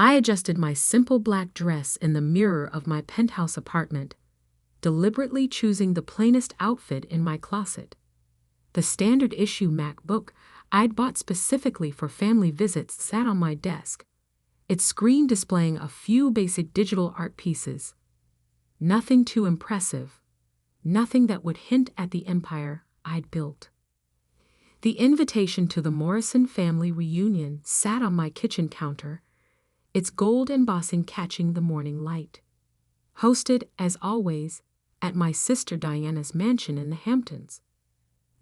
I adjusted my simple black dress in the mirror of my penthouse apartment, deliberately choosing the plainest outfit in my closet. The standard issue MacBook I'd bought specifically for family visits sat on my desk, its screen displaying a few basic digital art pieces. Nothing too impressive, nothing that would hint at the empire I'd built. The invitation to the Morrison family reunion sat on my kitchen counter, its gold embossing catching the morning light. Hosted, as always, at my sister Diana's mansion in the Hamptons.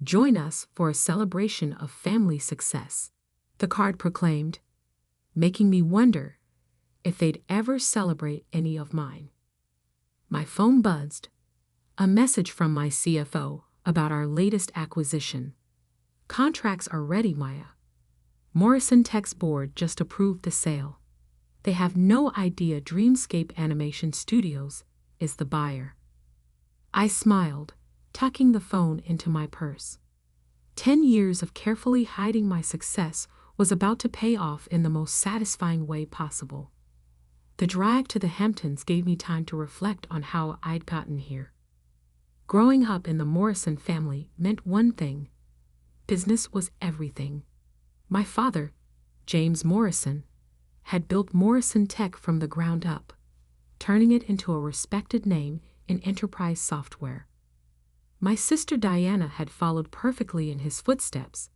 Join us for a celebration of family success, the card proclaimed, making me wonder if they'd ever celebrate any of mine. My phone buzzed, a message from my CFO about our latest acquisition. Contracts are ready, Maya. Morrison Tech's board just approved the sale. They have no idea Dreamscape Animation Studios is the buyer. I smiled, tucking the phone into my purse. 10 years of carefully hiding my success was about to pay off in the most satisfying way possible. The drive to the Hamptons gave me time to reflect on how I'd gotten here. Growing up in the Morrison family meant one thing: business was everything. My father, James Morrison, had built Morrison Tech from the ground up, turning it into a respected name in enterprise software. My sister Diana had followed perfectly in his footsteps,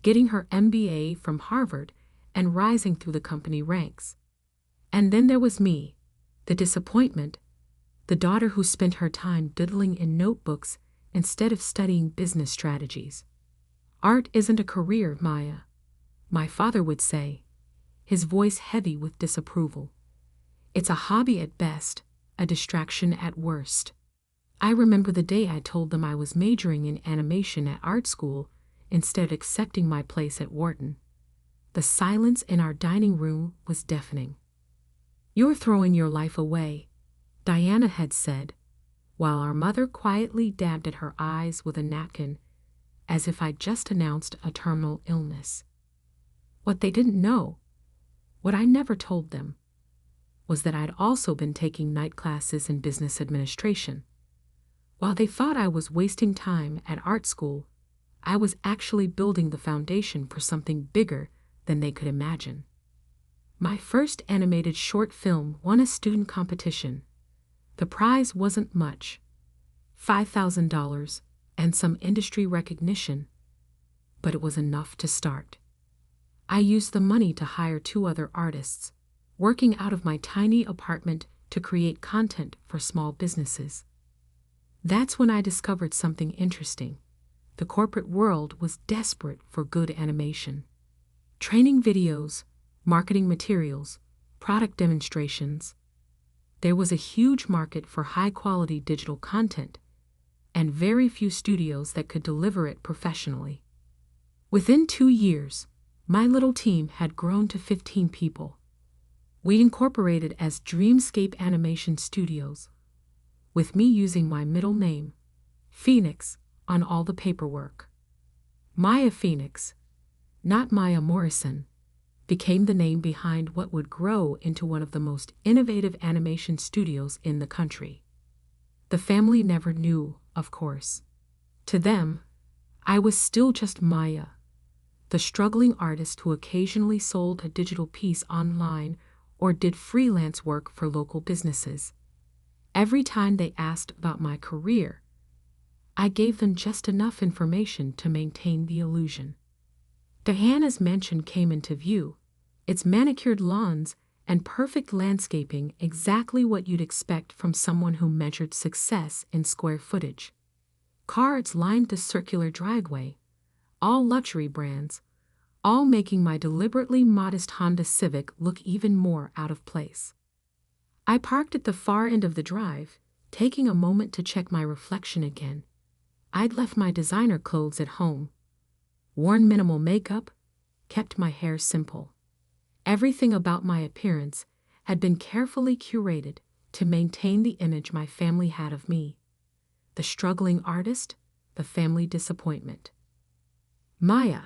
getting her MBA from Harvard and rising through the company ranks. And then there was me, the disappointment, the daughter who spent her time diddling in notebooks instead of studying business strategies. Art isn't a career, Maya, my father would say, his voice heavy with disapproval. It's a hobby at best, a distraction at worst. I remember the day I told them I was majoring in animation at art school instead of accepting my place at Wharton. The silence in our dining room was deafening. "You're throwing your life away," Diana had said, while our mother quietly dabbed at her eyes with a napkin, as if I'd just announced a terminal illness. What they didn't know, what I never told them, was that I'd also been taking night classes in business administration. While they thought I was wasting time at art school, I was actually building the foundation for something bigger than they could imagine. My first animated short film won a student competition. The prize wasn't much, $5,000 and some industry recognition, but it was enough to start. I used the money to hire 2 other artists, working out of my tiny apartment to create content for small businesses. That's when I discovered something interesting. The corporate world was desperate for good animation. Training videos, marketing materials, product demonstrations. There was a huge market for high-quality digital content, and very few studios that could deliver it professionally. Within 2 years, my little team had grown to 15 people. We incorporated as Dreamscape Animation Studios, with me using my middle name, Phoenix, on all the paperwork. Maya Phoenix, not Maya Morrison, became the name behind what would grow into one of the most innovative animation studios in the country. The family never knew, of course. To them, I was still just Maya, the struggling artist who occasionally sold a digital piece online or did freelance work for local businesses. Every time they asked about my career, I gave them just enough information to maintain the illusion. Diana's mansion came into view, its manicured lawns and perfect landscaping exactly what you'd expect from someone who measured success in square footage. Cards lined the circular driveway, all luxury brands, all making my deliberately modest Honda Civic look even more out of place. I parked at the far end of the drive, taking a moment to check my reflection again. I'd left my designer clothes at home, worn minimal makeup, kept my hair simple. Everything about my appearance had been carefully curated to maintain the image my family had of me. The struggling artist, the family disappointment. Maya.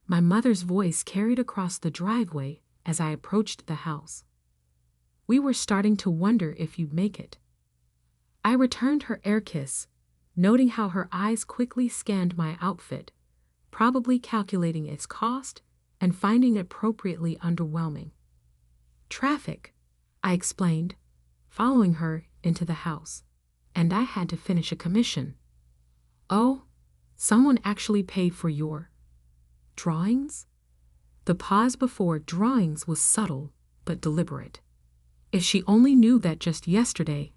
My mother's voice carried across the driveway as I approached the house. We were starting to wonder if you'd make it. I returned her air kiss, noting how her eyes quickly scanned my outfit, probably calculating its cost and finding it appropriately underwhelming. Traffic, I explained, following her into the house, and I had to finish a commission. Oh, someone actually paid for your drawings? The pause before drawings was subtle but deliberate. If she only knew that just yesterday,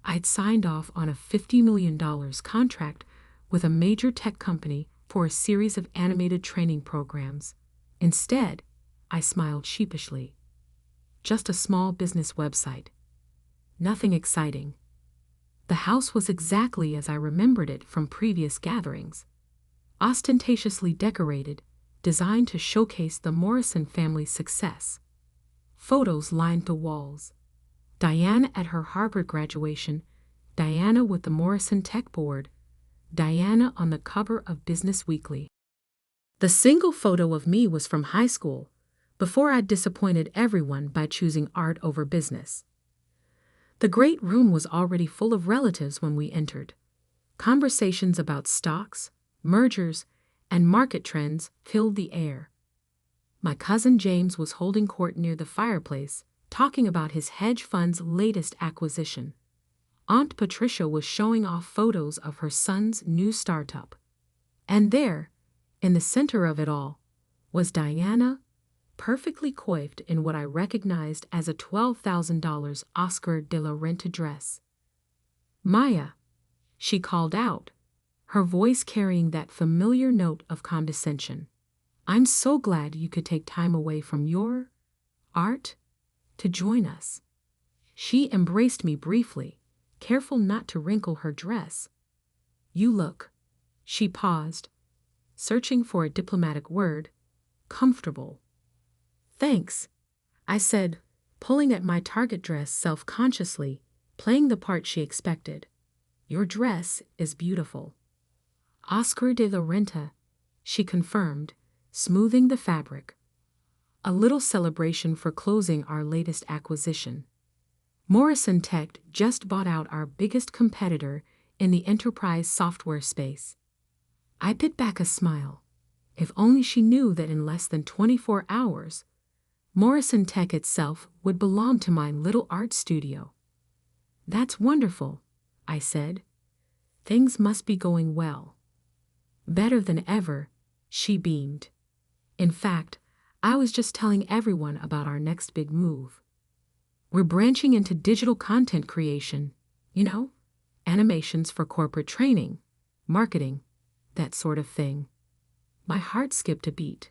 I'd signed off on a $50 million contract with a major tech company for a series of animated training programs. Instead, I smiled sheepishly. Just a small business website. Nothing exciting. The house was exactly as I remembered it from previous gatherings. Ostentatiously decorated, designed to showcase the Morrison family's success. Photos lined the walls. Diana at her Harvard graduation, Diana with the Morrison Tech Board, Diana on the cover of Business Weekly. The single photo of me was from high school, before I'd disappointed everyone by choosing art over business. The great room was already full of relatives when we entered. Conversations about stocks, mergers, and market trends filled the air. My cousin James was holding court near the fireplace, talking about his hedge fund's latest acquisition. Aunt Patricia was showing off photos of her son's new startup. And there, in the center of it all, was Diana, perfectly coiffed in what I recognized as a $12,000 Oscar de la Renta dress. "Maya," she called out, her voice carrying that familiar note of condescension. "I'm so glad you could take time away from your art to join us." She embraced me briefly, careful not to wrinkle her dress. "You look," she paused, searching for a diplomatic word, "comfortable." "Thanks," I said, pulling at my target dress self-consciously, playing the part she expected. "Your dress is beautiful." "Oscar de la Renta," she confirmed, smoothing the fabric. "A little celebration for closing our latest acquisition. Morrison Tech just bought out our biggest competitor in the enterprise software space." I bit back a smile. If only she knew that in less than 24 hours, Morrison Tech itself would belong to my little art studio. "That's wonderful," I said. "Things must be going well." "Better than ever," she beamed. "In fact, I was just telling everyone about our next big move. We're branching into digital content creation, animations for corporate training, marketing, that sort of thing." My heart skipped a beat.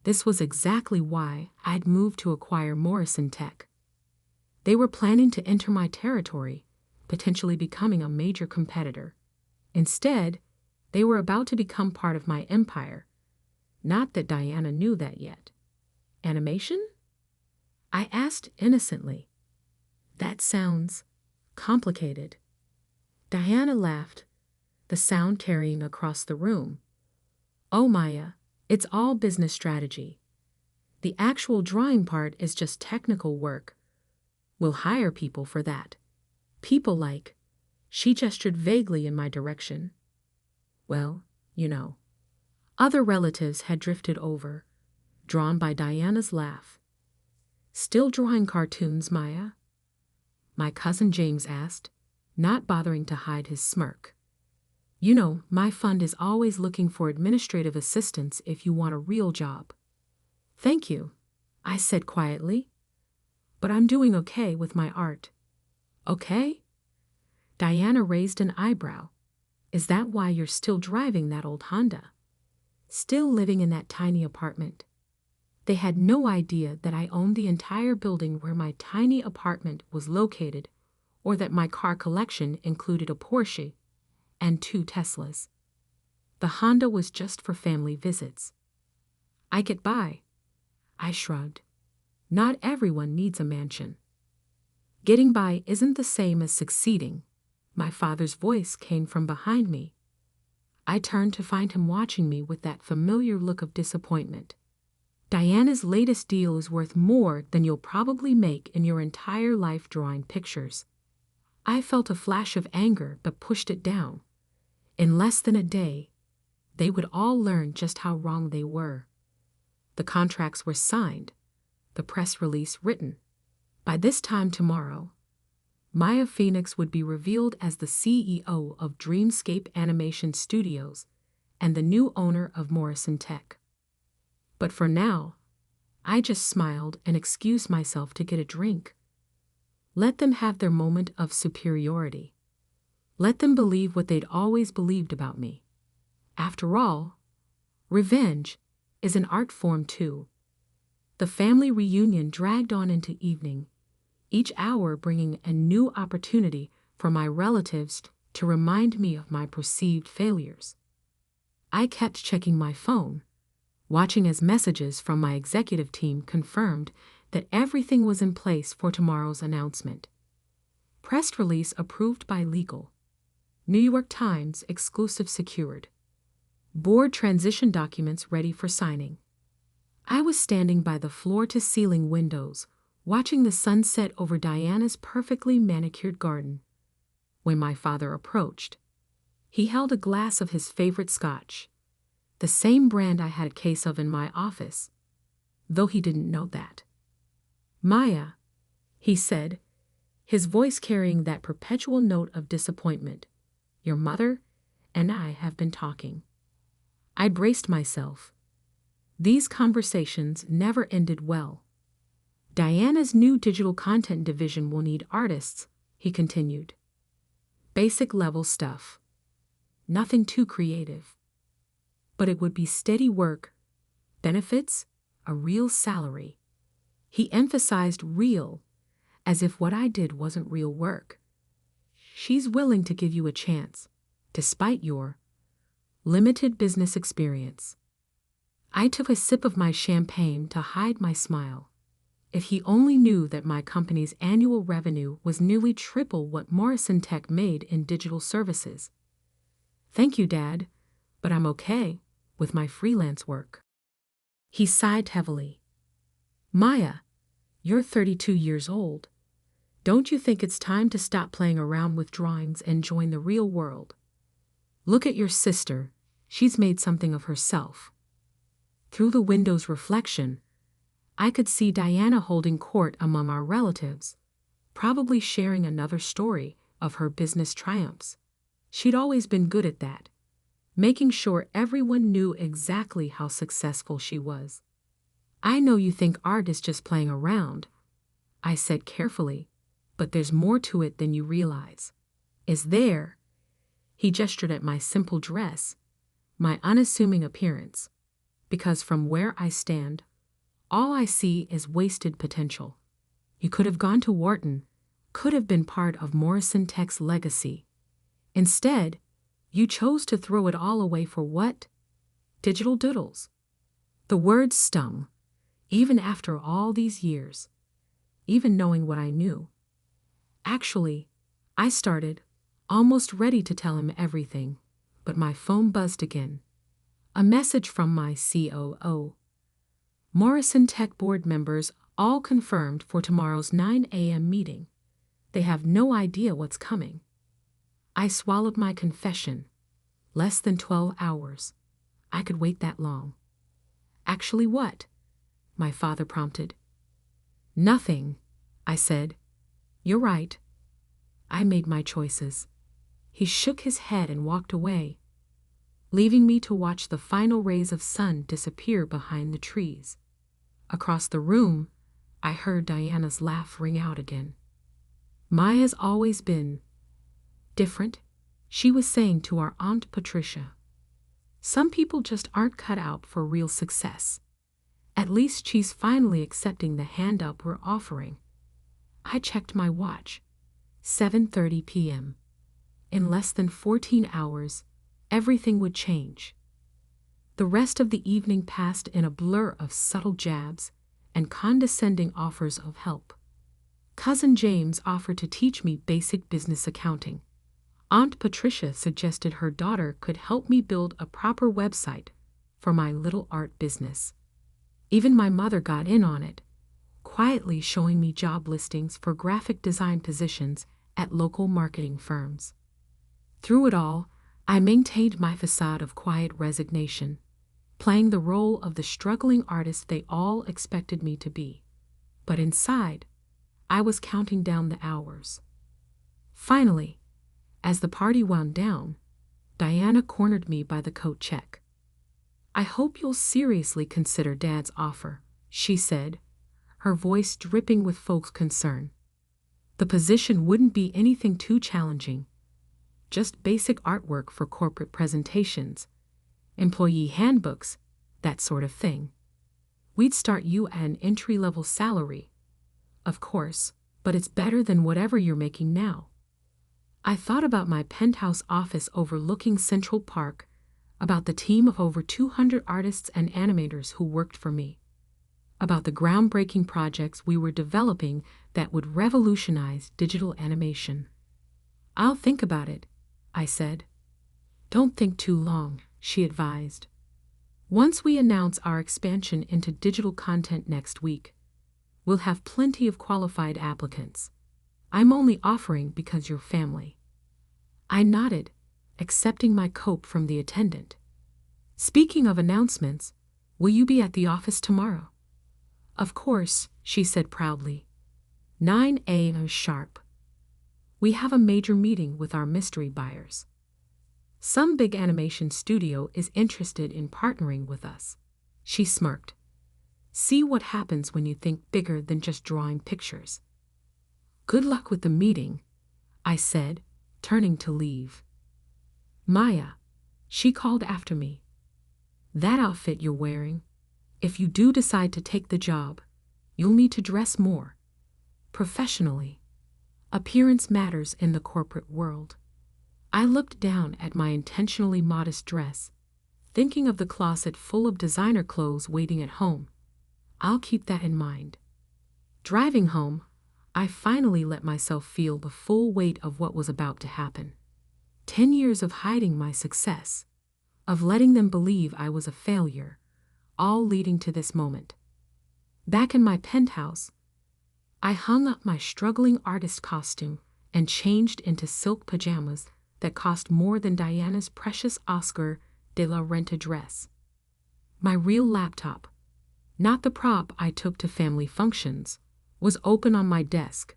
This was exactly why I'd moved to acquire Morrison Tech. They were planning to enter my territory, potentially becoming a major competitor. Instead, they were about to become part of my empire. Not that Diana knew that yet. "Animation?" I asked innocently. "That sounds complicated." Diana laughed, the sound carrying across the room. "Oh, Maya, it's all business strategy. The actual drawing part is just technical work. We'll hire people for that. People like," she gestured vaguely in my direction. Well, Other relatives had drifted over, drawn by Diana's laugh. "Still drawing cartoons, Maya?" my cousin James asked, not bothering to hide his smirk. My fund is always looking for administrative assistants if you want a real job." "Thank you," I said quietly. "But I'm doing okay with my art." "Okay?" Diana raised an eyebrow. "Is that why you're still driving that old Honda? Still living in that tiny apartment?" They had no idea that I owned the entire building where my tiny apartment was located, or that my car collection included a Porsche and 2 Teslas. The Honda was just for family visits. "I get by," I shrugged. "Not everyone needs a mansion." "Getting by isn't the same as succeeding." My father's voice came from behind me. I turned to find him watching me with that familiar look of disappointment. Diana's latest deal is worth more than you'll probably make in your entire life drawing pictures. I felt a flash of anger but pushed it down. In less than a day, they would all learn just how wrong they were. The contracts were signed, the press release written. By this time tomorrow, Maya Phoenix would be revealed as the CEO of Dreamscape Animation Studios and the new owner of Morrison Tech. But for now, I just smiled and excused myself to get a drink. Let them have their moment of superiority. Let them believe what they'd always believed about me. After all, revenge is an art form too. The family reunion dragged on into evening, each hour bringing a new opportunity for my relatives to remind me of my perceived failures. I kept checking my phone, watching as messages from my executive team confirmed that everything was in place for tomorrow's announcement. Press release approved by legal. New York Times exclusive secured. Board transition documents ready for signing. I was standing by the floor-to-ceiling windows, watching the sunset over Diana's perfectly manicured garden. When my father approached, he held a glass of his favorite scotch, the same brand I had a case of in my office, though he didn't know that. "Maya," he said, his voice carrying that perpetual note of disappointment, "your mother and I have been talking." I braced myself. These conversations never ended well. "Diana's new digital content division will need artists," he continued. "Basic level stuff. Nothing too creative. But it would be steady work, benefits, a real salary." He emphasized real, as if what I did wasn't real work. "She's willing to give you a chance, despite your limited business experience." I took a sip of my champagne to hide my smile. If he only knew that my company's annual revenue was nearly triple what Morrison Tech made in digital services. "Thank you, Dad, but I'm okay with my freelance work." He sighed heavily. "Maya, you're 32 years old. Don't you think it's time to stop playing around with drawings and join the real world? Look at your sister. She's made something of herself." Through the window's reflection, I could see Diana holding court among our relatives, probably sharing another story of her business triumphs. She'd always been good at that, making sure everyone knew exactly how successful she was. "I know you think art is just playing around," I said carefully, "but there's more to it than you realize." "Is there?" He gestured at my simple dress, my unassuming appearance, because from where I stand, all I see is wasted potential. You could have gone to Wharton, could have been part of Morrison Tech's legacy. Instead, you chose to throw it all away for what? Digital doodles. The words stung, even after all these years, even knowing what I knew. Actually, I started, almost ready to tell him everything, but my phone buzzed again. A message from my COO. "Morrison Tech board members all confirmed for tomorrow's 9 a.m. meeting. They have no idea what's coming." I swallowed my confession. Less than 12 hours. I could wait that long. "Actually what?" my father prompted. "Nothing," I said. "You're right. I made my choices." He shook his head and walked away, leaving me to watch the final rays of sun disappear behind the trees. Across the room, I heard Diana's laugh ring out again. "Maya's always been different," she was saying to our Aunt Patricia. "Some people just aren't cut out for real success. At least she's finally accepting the hand up we're offering." I checked my watch. 7:30 p.m. In less than 14 hours, everything would change. The rest of the evening passed in a blur of subtle jabs and condescending offers of help. Cousin James offered to teach me basic business accounting. Aunt Patricia suggested her daughter could help me build a proper website for my little art business. Even my mother got in on it, quietly showing me job listings for graphic design positions at local marketing firms. Through it all, I maintained my facade of quiet resignation, playing the role of the struggling artist they all expected me to be. But inside, I was counting down the hours. Finally, as the party wound down, Diana cornered me by the coat check. "I hope you'll seriously consider Dad's offer," she said, her voice dripping with folk concern. "The position wouldn't be anything too challenging. Just basic artwork for corporate presentations, employee handbooks, that sort of thing. We'd start you at an entry-level salary, of course, but it's better than whatever you're making now." I thought about my penthouse office overlooking Central Park, about the team of over 200 artists and animators who worked for me, about the groundbreaking projects we were developing that would revolutionize digital animation. "I'll think about it," I said. "Don't think too long," she advised. "Once we announce our expansion into digital content next week, we'll have plenty of qualified applicants. I'm only offering because you're family." I nodded, accepting my cope from the attendant. "Speaking of announcements, will you be at the office tomorrow?" "Of course," she said proudly. 9 a.m. sharp. We have a major meeting with our mystery buyers. Some big animation studio is interested in partnering with us. She smirked. "See what happens when you think bigger than just drawing pictures." "Good luck with the meeting," I said, turning to leave. "Maya," she called after me. "That outfit you're wearing, if you do decide to take the job, you'll need to dress more professionally. Appearance matters in the corporate world." I looked down at my intentionally modest dress, thinking of the closet full of designer clothes waiting at home. I'll keep that in mind. Driving home, I finally let myself feel the full weight of what was about to happen. 10 years of hiding my success, of letting them believe I was a failure, all leading to this moment. Back in my penthouse, I hung up my struggling artist costume and changed into silk pajamas that cost more than Diana's precious Oscar de la Renta dress. My real laptop, not the prop I took to family functions, was open on my desk,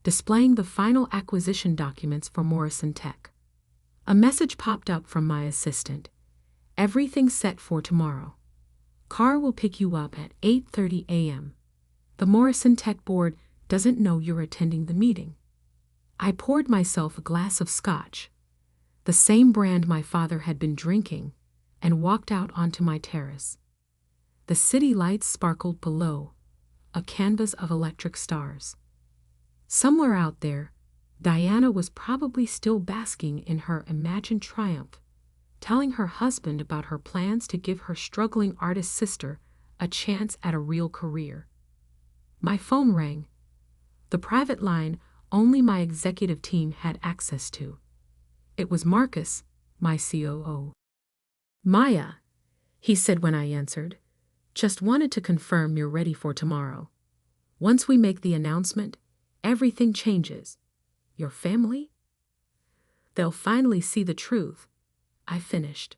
displaying the final acquisition documents for Morrison Tech. A message popped up from my assistant. "Everything set for tomorrow. Car will pick you up at 8:30 a.m. The Morrison Tech board doesn't know you're attending the meeting." I poured myself a glass of scotch, the same brand my father had been drinking, and walked out onto my terrace. The city lights sparkled below, a canvas of electric stars. Somewhere out there, Diana was probably still basking in her imagined triumph, telling her husband about her plans to give her struggling artist sister a chance at a real career. My phone rang, the private line only my executive team had access to. It was Marcus, my COO. "Maya," he said when I answered, "just wanted to confirm you're ready for tomorrow. Once we make the announcement, everything changes. Your family? They'll finally see the truth," I finished.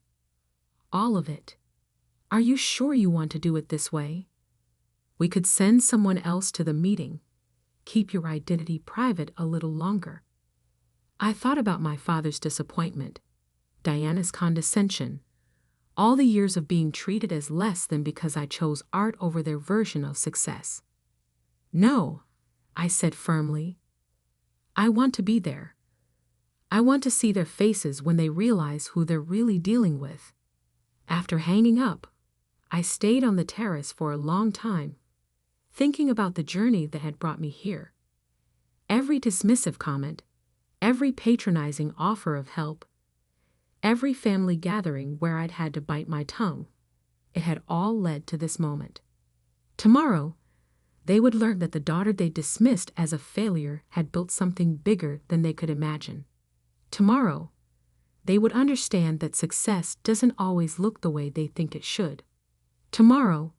"All of it. Are you sure you want to do it this way? We could send someone else to the meeting. Keep your identity private a little longer." I thought about my father's disappointment, Diana's condescension, all the years of being treated as less than because I chose art over their version of success. "No," I said firmly. "I want to be there. I want to see their faces when they realize who they're really dealing with." After hanging up, I stayed on the terrace for a long time, thinking about the journey that had brought me here. Every dismissive comment, every patronizing offer of help, every family gathering where I'd had to bite my tongue, it had all led to this moment. Tomorrow, they would learn that the daughter they dismissed as a failure had built something bigger than they could imagine. Tomorrow, they would understand that success doesn't always look the way they think it should. Tomorrow,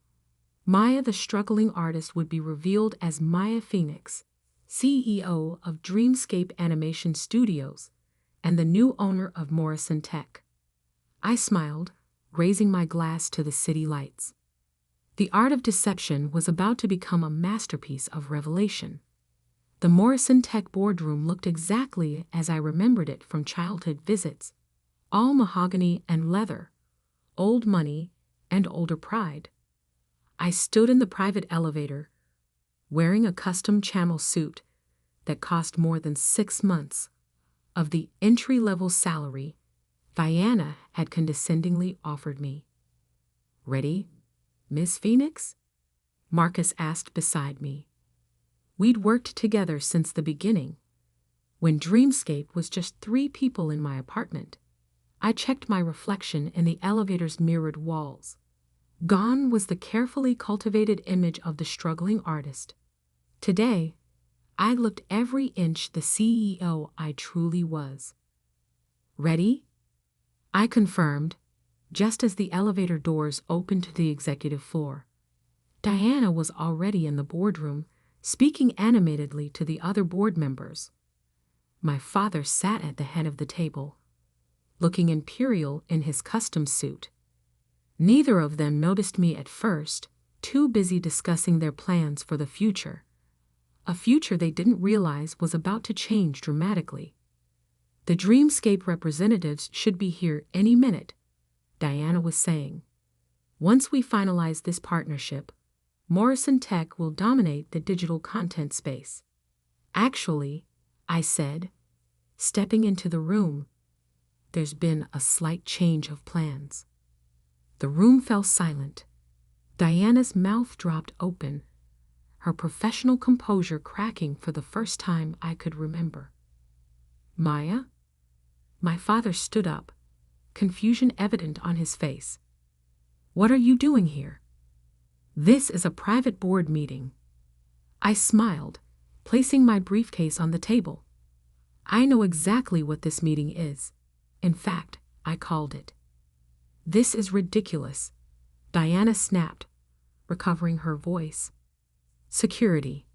Maya, the struggling artist, would be revealed as Maya Phoenix, CEO of Dreamscape Animation Studios and the new owner of Morrison Tech. I smiled, raising my glass to the city lights. The art of deception was about to become a masterpiece of revelation. The Morrison Tech boardroom looked exactly as I remembered it from childhood visits, all mahogany and leather, old money and older pride. I stood in the private elevator, wearing a custom camel suit that cost more than 6 months of the entry-level salary Diana had condescendingly offered me. "Ready, Miss Phoenix?" Marcus asked beside me. We'd worked together since the beginning. When Dreamscape was just 3 people in my apartment, I checked my reflection in the elevator's mirrored walls. Gone was the carefully cultivated image of the struggling artist. Today, I looked every inch the CEO I truly was. "Ready?" I confirmed, just as the elevator doors opened to the executive floor. Diana was already in the boardroom, speaking animatedly to the other board members. My father sat at the head of the table, looking imperial in his custom suit. Neither of them noticed me at first, too busy discussing their plans for the future. A future they didn't realize was about to change dramatically. "The Dreamscape representatives should be here any minute," Diana was saying. "Once we finalize this partnership, Morrison Tech will dominate the digital content space." "Actually," I said, stepping into the room, "there's been a slight change of plans." The room fell silent. Diana's mouth dropped open, her professional composure cracking for the first time I could remember. "Maya?" My father stood up, confusion evident on his face. "What are you doing here?" "This is a private board meeting." I smiled, placing my briefcase on the table. "I know exactly what this meeting is. In fact, I called it." "This is ridiculous," Diana snapped, recovering her voice. "Security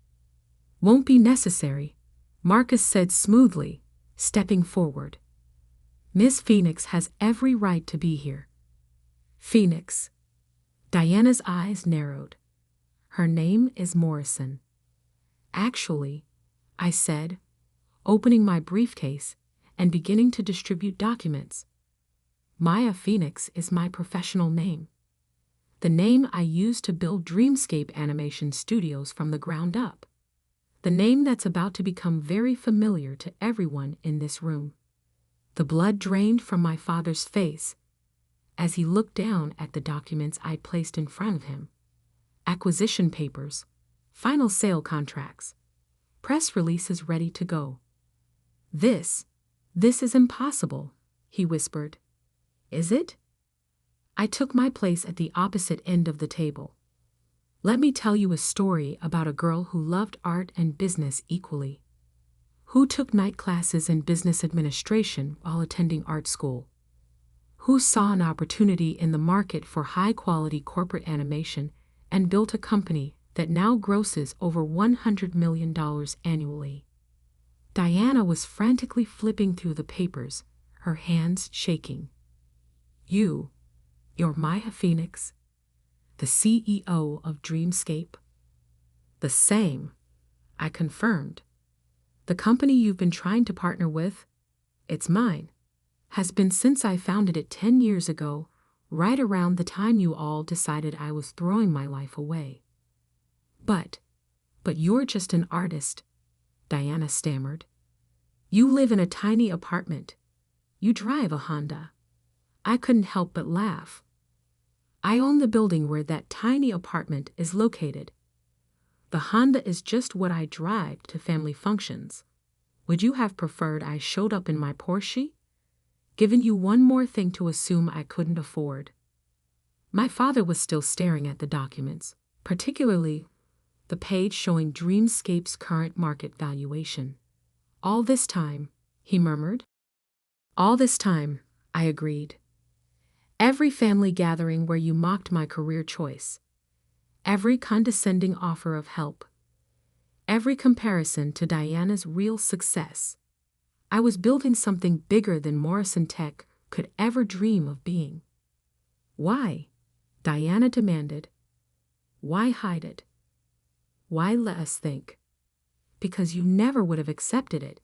won't be necessary," Marcus said smoothly, stepping forward. "Miss Phoenix has every right to be here." "Phoenix." Diana's eyes narrowed. "Her name is Morrison." "Actually," I said, opening my briefcase and beginning to distribute documents, "Maya Phoenix is my professional name. The name I used to build Dreamscape Animation Studios from the ground up. The name that's about to become very familiar to everyone in this room." The blood drained from my father's face as he looked down at the documents I'd placed in front of him. Acquisition papers, final sale contracts, press releases ready to go. This is impossible," he whispered. "Is it?" I took my place at the opposite end of the table. "Let me tell you a story about a girl who loved art and business equally. Who took night classes in business administration while attending art school. Who saw an opportunity in the market for high-quality corporate animation and built a company that now grosses over $100 million annually." Diana was frantically flipping through the papers, her hands shaking. You're Maya Phoenix, the CEO of Dreamscape?" "The same," I confirmed. "The company you've been trying to partner with, it's mine, has been since I founded it 10 years ago, right around the time you all decided I was throwing my life away." But you're just an artist," Diana stammered. "You live in a tiny apartment. You drive a Honda." I couldn't help but laugh. "I own the building where that tiny apartment is located. The Honda is just what I drive to family functions. Would you have preferred I showed up in my Porsche? Given you one more thing to assume I couldn't afford." My father was still staring at the documents, particularly the page showing Dreamscape's current market valuation. "All this time," he murmured. "All this time," I agreed. "Every family gathering where you mocked my career choice. every condescending offer of help, every comparison to Diana's real success. I was building something bigger than Morrison Tech could ever dream of being. Why? Diana demanded. Why hide it? Why let us think? Because you never would have accepted it.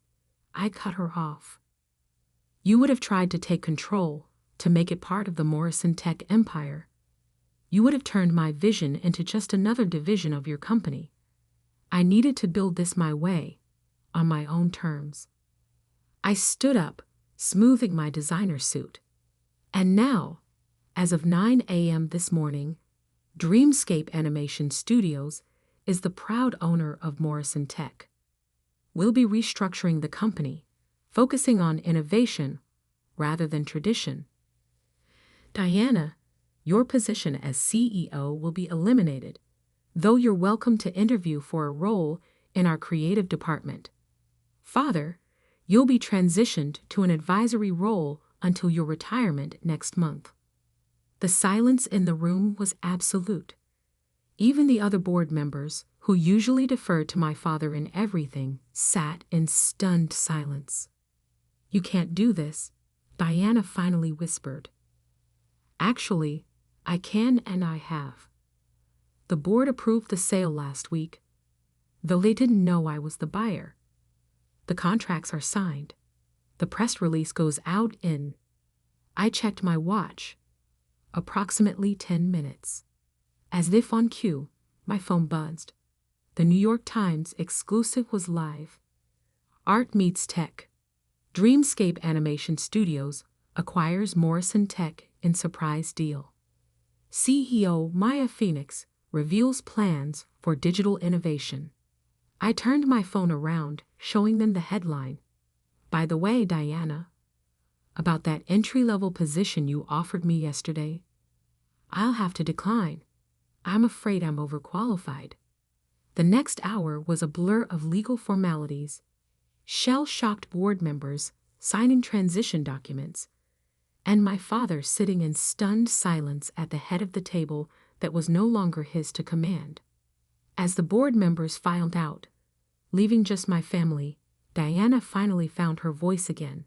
I cut her off. You would have tried to take control, to make it part of the Morrison Tech empire. You would have turned my vision into just another division of your company. I needed to build this my way, on my own terms. I stood up, smoothing my designer suit. And now, as of 9 a.m. this morning, Dreamscape Animation Studios is the proud owner of Morrison Tech. We'll be restructuring the company, focusing on innovation rather than tradition. Diana, your position as CEO will be eliminated, though you're welcome to interview for a role in our creative department. Father, you'll be transitioned to an advisory role until your retirement next month. The silence in the room was absolute. Even the other board members, who usually deferred to my father in everything, sat in stunned silence. You can't do this, Diana finally whispered. Actually, I can and I have. The board approved the sale last week, though they didn't know I was the buyer. The contracts are signed. The press release goes out in, I checked my watch, approximately 10 minutes. As if on cue, my phone buzzed. The New York Times exclusive was live. Art meets tech. Dreamscape Animation Studios acquires Morrison Tech in surprise deal. CEO Maya Phoenix reveals plans for digital innovation. I turned my phone around, showing them the headline. By the way, Diana, about that entry-level position you offered me yesterday, I'll have to decline. I'm afraid I'm overqualified. The next hour was a blur of legal formalities, shell-shocked board members signing transition documents, and my father sitting in stunned silence at the head of the table that was no longer his to command. As the board members filed out, leaving just my family, Diana finally found her voice again.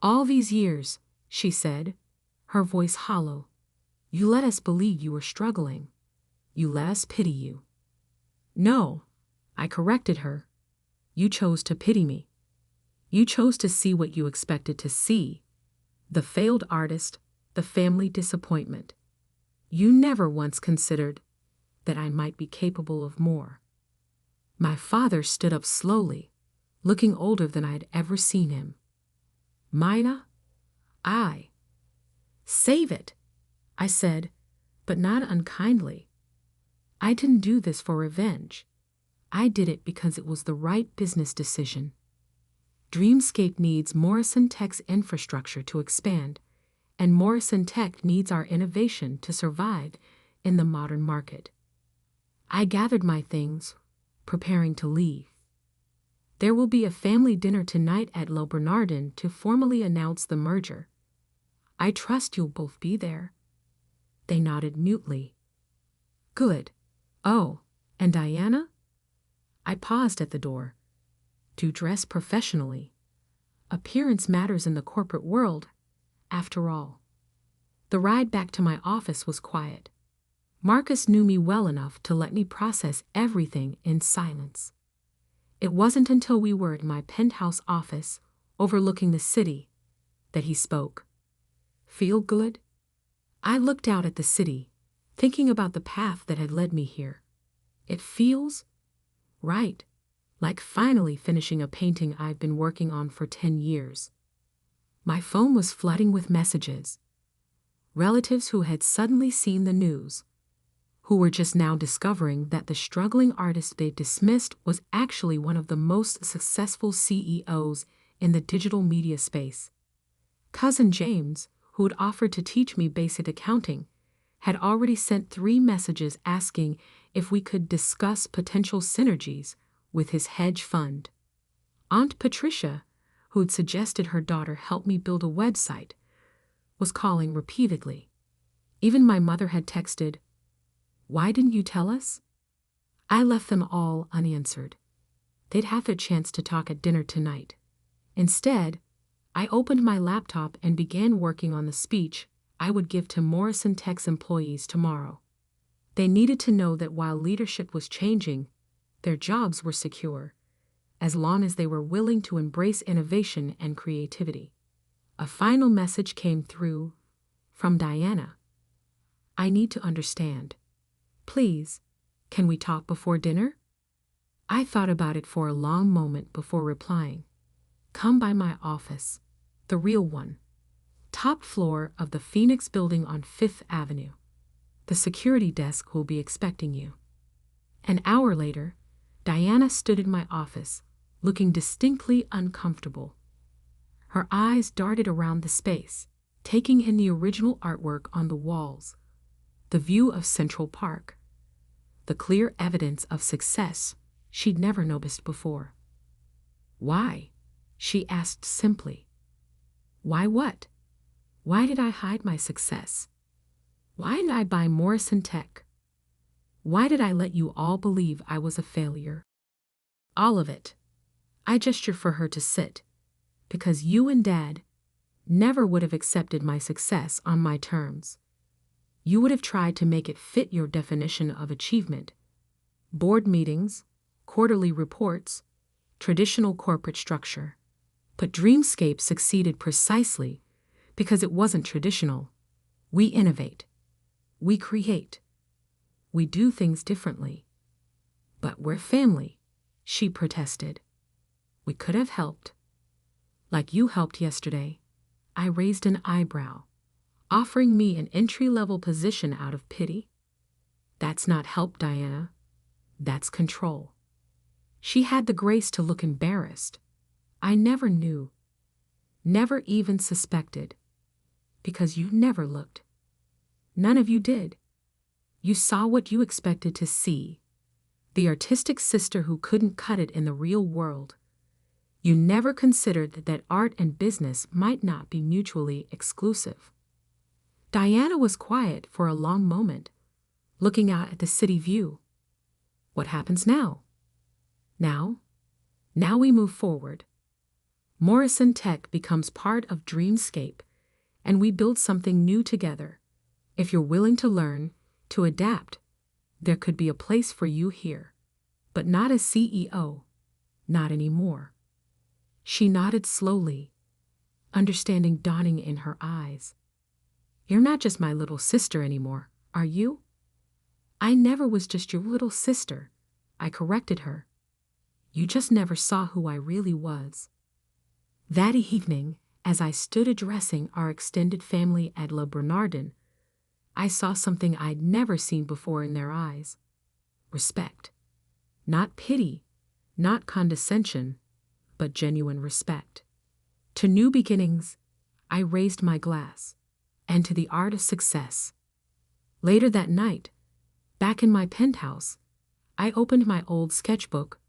All these years, she said, her voice hollow, you let us believe you were struggling. You let us pity you. No, I corrected her. You chose to pity me. You chose to see what you expected to see. The failed artist, the family disappointment. You never once considered that I might be capable of more. My father stood up slowly, looking older than I had ever seen him. Mina, save it, I said, but not unkindly. I didn't do this for revenge. I did it because it was the right business decision. Dreamscape needs Morrison Tech's infrastructure to expand, and Morrison Tech needs our innovation to survive in the modern market. I gathered my things, preparing to leave. There will be a family dinner tonight at Le Bernardin to formally announce the merger. I trust you'll both be there. They nodded mutely. Good. Oh, and Diana? I paused at the door. To dress professionally. Appearance matters in the corporate world, after all. The ride back to my office was quiet. Marcus knew me well enough to let me process everything in silence. It wasn't until we were in my penthouse office, overlooking the city, that he spoke. Feel good? I looked out at the city, thinking about the path that had led me here. It feels right, like finally finishing a painting I've been working on for 10 years. My phone was flooding with messages. Relatives who had suddenly seen the news, who were just now discovering that the struggling artist they dismissed was actually one of the most successful CEOs in the digital media space. Cousin James, who had offered to teach me basic accounting, had already sent 3 messages asking if we could discuss potential synergies with his hedge fund. Aunt Patricia, who'd suggested her daughter help me build a website, was calling repeatedly. Even my mother had texted, Why didn't you tell us? I left them all unanswered. They'd have their chance to talk at dinner tonight. Instead, I opened my laptop and began working on the speech I would give to Morrison Tech's employees tomorrow. They needed to know that while leadership was changing, their jobs were secure, as long as they were willing to embrace innovation and creativity. A final message came through from Diana. I need to understand. Please, can we talk before dinner? I thought about it for a long moment before replying. Come by my office, the real one. Top floor of the Phoenix building on 5th Avenue. The security desk will be expecting you. An hour later, Diana stood in my office, looking distinctly uncomfortable. Her eyes darted around the space, taking in the original artwork on the walls, the view of Central Park, the clear evidence of success she'd never noticed before. Why? She asked simply. Why what? Why did I hide my success? Why did I buy Morrison Tech? Why did I let you all believe I was a failure? All of it. I gestured for her to sit, because you and Dad never would have accepted my success on my terms. You would have tried to make it fit your definition of achievement. Board meetings, quarterly reports, traditional corporate structure. But Dreamscape succeeded precisely because it wasn't traditional. We innovate. We create. We do things differently. But we're family, she protested. We could have helped. Like you helped yesterday. I raised an eyebrow, offering me an entry-level position out of pity. That's not help, Diana. That's control. She had the grace to look embarrassed. I never knew, never even suspected, because you never looked. None of you did. You saw what you expected to see, the artistic sister who couldn't cut it in the real world. You never considered that art and business might not be mutually exclusive. Diana was quiet for a long moment, looking out at the city view. What happens now? Now we move forward. Morrison Tech becomes part of Dreamscape, and we build something new together. If you're willing to learn, to adapt, there could be a place for you here. But not as CEO. Not anymore. She nodded slowly, understanding dawning in her eyes. You're not just my little sister anymore, are you? I never was just your little sister, I corrected her. You just never saw who I really was. That evening, as I stood addressing our extended family at Le Bernardin, I saw something I'd never seen before in their eyes. Respect. Not pity, not condescension, but genuine respect. To new beginnings, I raised my glass, and to the art of success. Later that night, back in my penthouse, I opened my old sketchbook,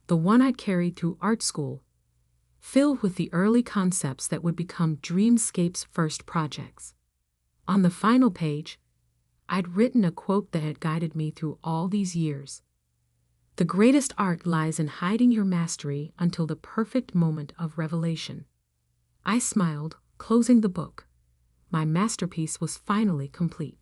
the one I'd carried through art school, filled with the early concepts that would become Dreamscape's first projects. On the final page, I'd written a quote that had guided me through all these years. The greatest art lies in hiding your mastery until the perfect moment of revelation. I smiled, closing the book. My masterpiece was finally complete.